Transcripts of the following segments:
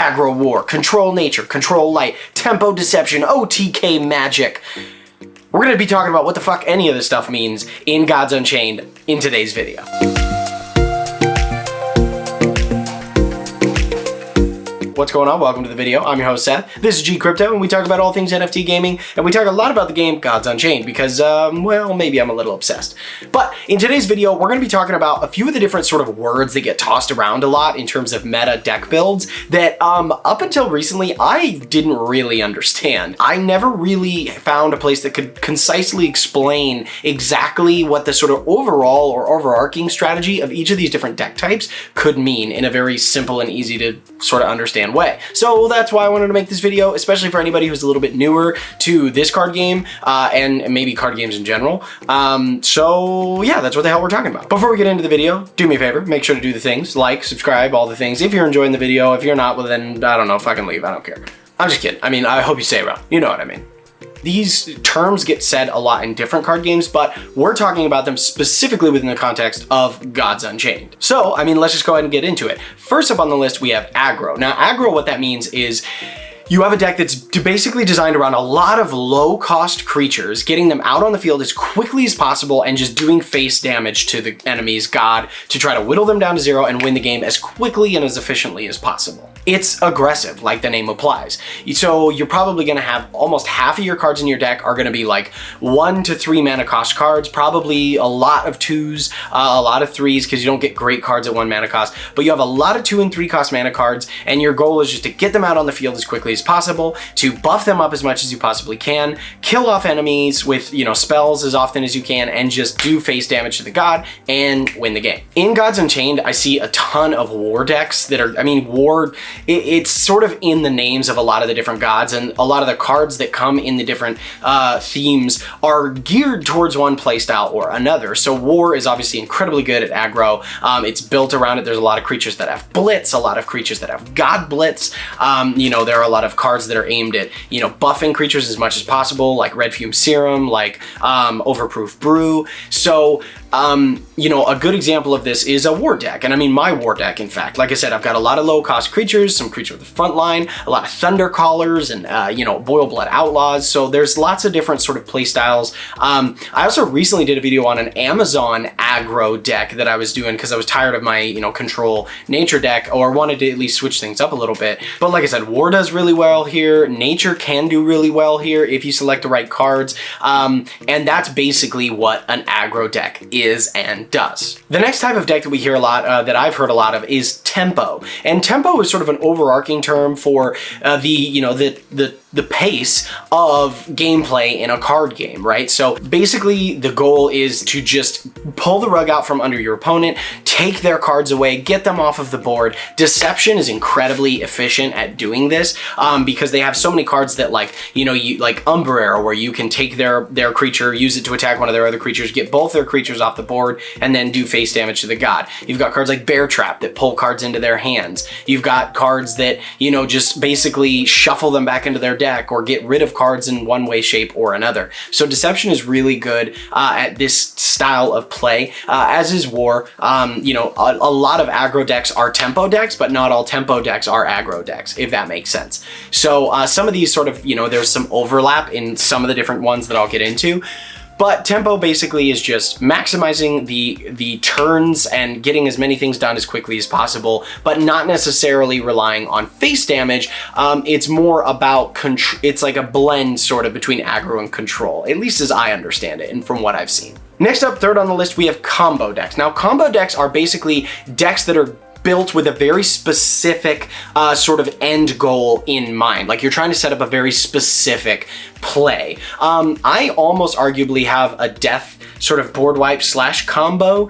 aggro war, control nature, control light, tempo deception, OTK magic. We're going to be talking about what the fuck any of this stuff means in Gods Unchained in today's video. What's going on? Welcome to the video. I'm your host, Seth. This is G Crypto, and we talk about all things NFT gaming, and we talk a lot about the game Gods Unchained because, well, maybe I'm a little obsessed. But in today's video, we're going to be talking about a few of the different sort of words that get tossed around a lot in terms of meta deck builds that, up until recently, I didn't really understand. I never really found a place that could concisely explain exactly what the sort of overall or overarching strategy of each of these different deck types could mean in a very simple and easy to sort of understand way. So that's why I wanted to make this video, especially for anybody who's a little bit newer to this card game and maybe card games in general. So yeah, that's what the hell we're talking about. Before we get into the video, do me a favor, make sure to do the things, like, subscribe, all the things. If you're enjoying the video, if you're not, well then, I don't know, fucking leave, I don't care. I'm just kidding. I mean, I hope you stay around. You know what I mean. These terms get said a lot in different card games, but we're talking about them specifically within the context of Gods Unchained. So, I mean, let's just go ahead and get into it. First up on the list, we have aggro. Now, aggro, what that means is you have a deck that's basically designed around a lot of low-cost creatures, getting them out on the field as quickly as possible and just doing face damage to the enemy's god to try to whittle them down to zero and win the game as quickly and as efficiently as possible. It's aggressive, like the name implies. So you're probably going to have almost half of your cards in your deck are going to be like 1 to 3 mana cost cards, probably a lot of 2s, a lot of 3s, because you don't get great cards at 1 mana cost, but you have a lot of 2 and 3 cost mana cards, and your goal is just to get them out on the field as quickly as possible, to buff them up as much as you possibly can, kill off enemies with, you know, spells as often as you can, and just do face damage to the god and win the game. In Gods Unchained, I see a ton of war decks that are, I mean, war, it's sort of in the names of a lot of the different gods, and a lot of the cards that come in the different themes are geared towards one playstyle or another. So war is obviously incredibly good at aggro. It's built around it. There's a lot of creatures that have blitz, a lot of creatures that have god blitz. You know, there are a lot of cards that are aimed at, you know, buffing creatures as much as possible, like Red Fume Serum, like Overproof Brew. So, you know, a good example of this is a war deck. And I mean, my war deck, in fact, like I said, I've got a lot of low cost creatures, some creature with the front line, a lot of Thunder Callers and, you know, Boil Blood Outlaws. So there's lots of different sort of play styles. I also recently did a video on an Amazon aggro deck that I was doing because I was tired of my, you know, control nature deck, or wanted to at least switch things up a little bit. But like I said, war does really well here. Nature can do really well here if you select the right cards. And that's basically what an aggro deck is and does. The next type of deck that we hear a lot, that I've heard a lot of, is tempo. And tempo is sort of an overarching term for you know, the pace of gameplay in a card game, right? So basically the goal is to just pull the rug out from under your opponent, take their cards away, get them off of the board. Deception is incredibly efficient at doing this because they have so many cards that, like, you know, like Umbrera, where you can take their creature, use it to attack one of their other creatures, get both their creatures off the board, and then do face damage to the god. You've got cards like Bear Trap that pull cards into their hands. You've got cards that, you know, just basically shuffle them back into their deck or get rid of cards in one way, shape, or another. So Deception is really good at this style of play, as is War. You know, a lot of aggro decks are tempo decks, but not all tempo decks are aggro decks, if that makes sense. So some of these sort of, you know, there's some overlap in some of the different ones that I'll get into. But tempo basically is just maximizing the turns and getting as many things done as quickly as possible, but not necessarily relying on face damage. It's more about, it's like a blend sort of between aggro and control, at least as I understand it and from what I've seen. Next up, third on the list, we have combo decks. Now, combo decks are basically decks that are built with a very specific sort of end goal in mind. Like, you're trying to set up a very specific play. I almost arguably have a death sort of board wipe / combo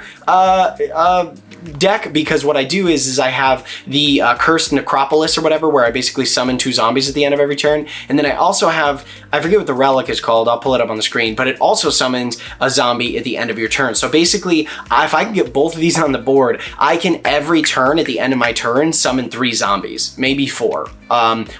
deck, because what I do is I have the Cursed Necropolis or whatever, where I basically summon 2 zombies at the end of every turn. And then I also have, I forget what the relic is called, I'll pull it up on the screen, but it also summons a zombie at the end of your turn. So basically, if I can get both of these on the board, I can every turn at the end of my turn summon 3 zombies, maybe 4.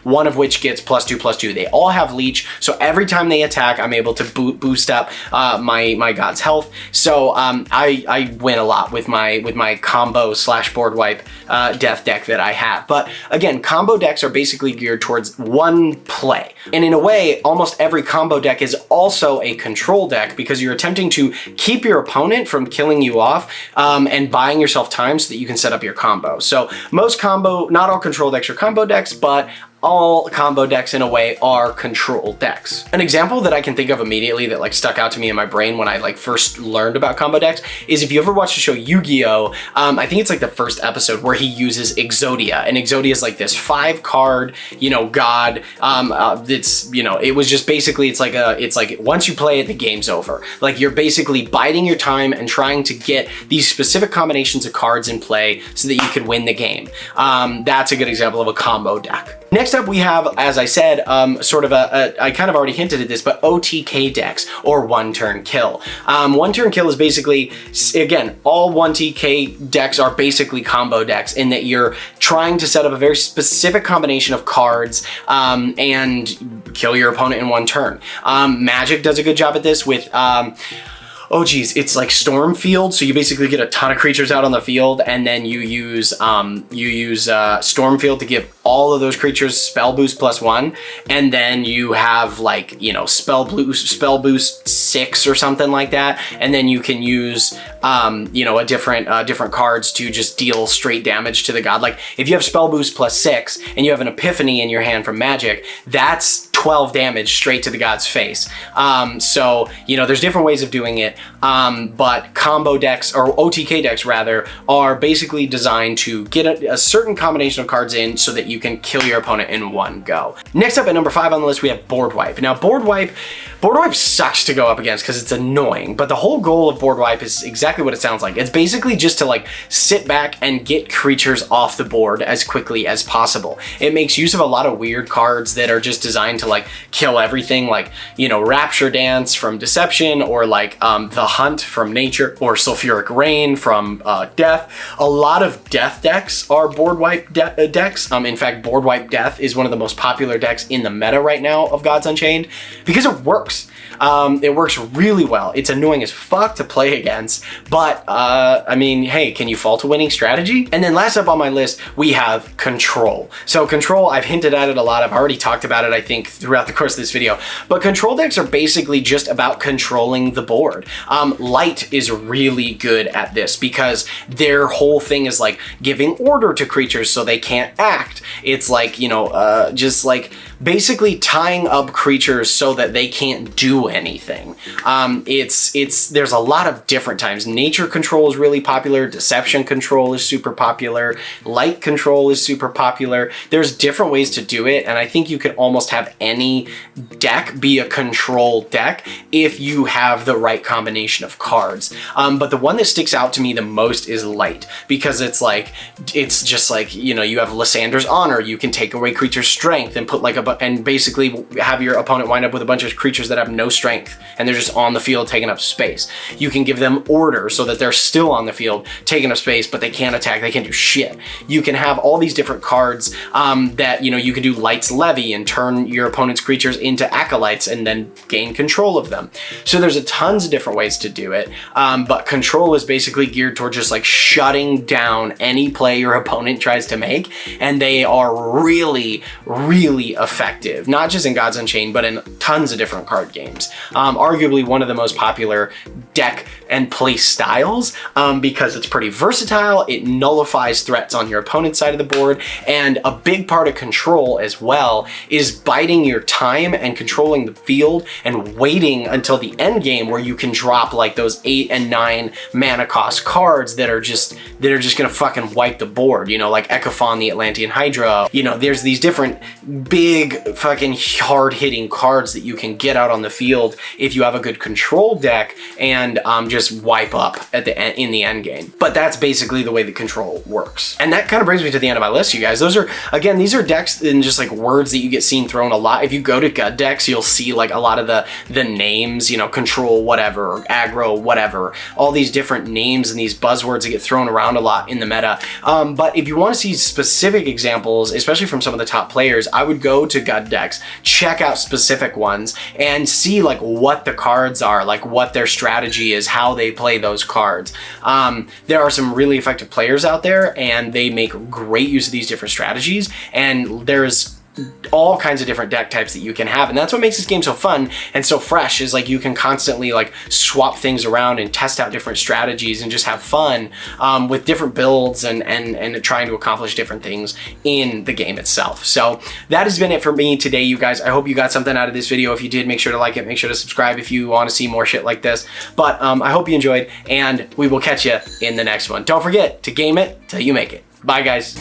One of which gets +2/+2. They all have leech, so every time they attack, I'm able to boost up my god's health. So I win a lot with my combo / board wipe death deck that I have. But again, combo decks are basically geared towards one play. And in a way, almost every combo deck is also a control deck because you're attempting to keep your opponent from killing you off and buying yourself time so that you can set up your combo. So not all control decks are combo decks, but all combo decks in a way are control decks. An example that I can think of immediately that like stuck out to me in my brain when I like first learned about combo decks is if you ever watched the show Yu-Gi-Oh! I think it's like the first episode where he uses Exodia, and Exodia is like this 5-card, god. It's, it was just basically, it's like once you play it, the game's over. Like you're basically biding your time and trying to get these specific combinations of cards in play so that you could win the game. That's a good example of a combo deck. Next up, we have, as I said, sort of I kind of already hinted at this, but OTK decks, or one-turn kill. One-turn kill is basically, again, all 1TK decks are basically combo decks in that you're trying to set up a very specific combination of cards and kill your opponent in one turn. Magic does a good job at this with it's like Storm Field. So you basically get a ton of creatures out on the field, and then you use Storm Field to give all of those creatures spell boost +1, and then you have like spell boost 6 or something like that, and then you can use different cards to just deal straight damage to the god. Like if you have spell boost +6 and you have an Epiphany in your hand from Magic, that's 12 damage straight to the god's face. So there's different ways of doing it, but combo decks, or OTK decks rather, are basically designed to get a certain combination of cards in so that you can kill your opponent in one go. Next up at number 5 on the list, we have board wipe. Now board wipe sucks to go up against because it's annoying, but the whole goal of board wipe is exactly what it sounds like. It's basically just to like sit back and get creatures off the board as quickly as possible. It makes use of a lot of weird cards that are just designed to like kill everything, like Rapture Dance from Deception, or like The Hunt from Nature, or Sulfuric Rain from Death. A lot of death decks are board wipe decks. In fact, board wipe death is one of the most popular decks in the meta right now of Gods Unchained because it works. It works really well. It's annoying as fuck to play against, but I mean, hey, can you fault a winning strategy? And then last up on my list, we have control. So control, I've hinted at it a lot. I've already talked about it, I think, throughout the course of this video, but control decks are basically just about controlling the board. Light is really good at this because their whole thing is like giving order to creatures so they can't act. It's like, just like basically tying up creatures so that they can't do anything. There's a lot of different times. Nature control is really popular. Deception control is super popular. Light control is super popular. There's different ways to do it, and I think you could almost have any deck be a control deck if you have the right combination of cards. But the one that sticks out to me the most is light, because it's just like, you have Lysander's Honor. You can take away creature's strength and put like and basically have your opponent wind up with a bunch of creatures that have no strength and they're just on the field taking up space. You can give them order so that they're still on the field taking up space, but they can't attack, they can't do shit. You can have all these different cards that, you can do Light's Levy and turn your opponent's creatures into acolytes and then gain control of them. So there's tons of different ways to do it, but control is basically geared toward just like shutting down any play your opponent tries to make, and they are really, really effective, not just in Gods Unchained, but in tons of different card games. Arguably one of the most popular deck and play styles because it's pretty versatile. It nullifies threats on your opponent's side of the board, and a big part of control as well is biding your time and controlling the field and waiting until the end game where you can drop like those 8 and 9 mana cost cards that are just gonna fucking wipe the board, like Echophon the Atlantean Hydra. There's these different big fucking hard-hitting cards that you can get out on the field if you have a good control deck and just wipe up at in the end game. But that's basically the way that control works. And that kind of brings me to the end of my list, you guys. These are decks and just like words that you get seen thrown a lot lot. If you go to God decks, you'll see like a lot of the names, you know, control whatever, aggro whatever, all these different names and these buzzwords that get thrown around a lot in the meta. But if you want to see specific examples, especially from some of the top players, I would go to God decks, check out specific ones, and see like what the cards are, like what their strategy is, how they play those cards. There are some really effective players out there, and they make great use of these different strategies, and there's all kinds of different deck types that you can have, and that's what makes this game so fun and so fresh, is like you can constantly like swap things around and test out different strategies and just have fun with different builds and trying to accomplish different things in the game itself. So that has been it for me today, you guys. I hope you got something out of this video. If you did, make sure to like it, make sure to subscribe if you want to see more shit like this. But I hope you enjoyed, and we will catch you in the next one. Don't forget to game it till you make it. Bye, guys.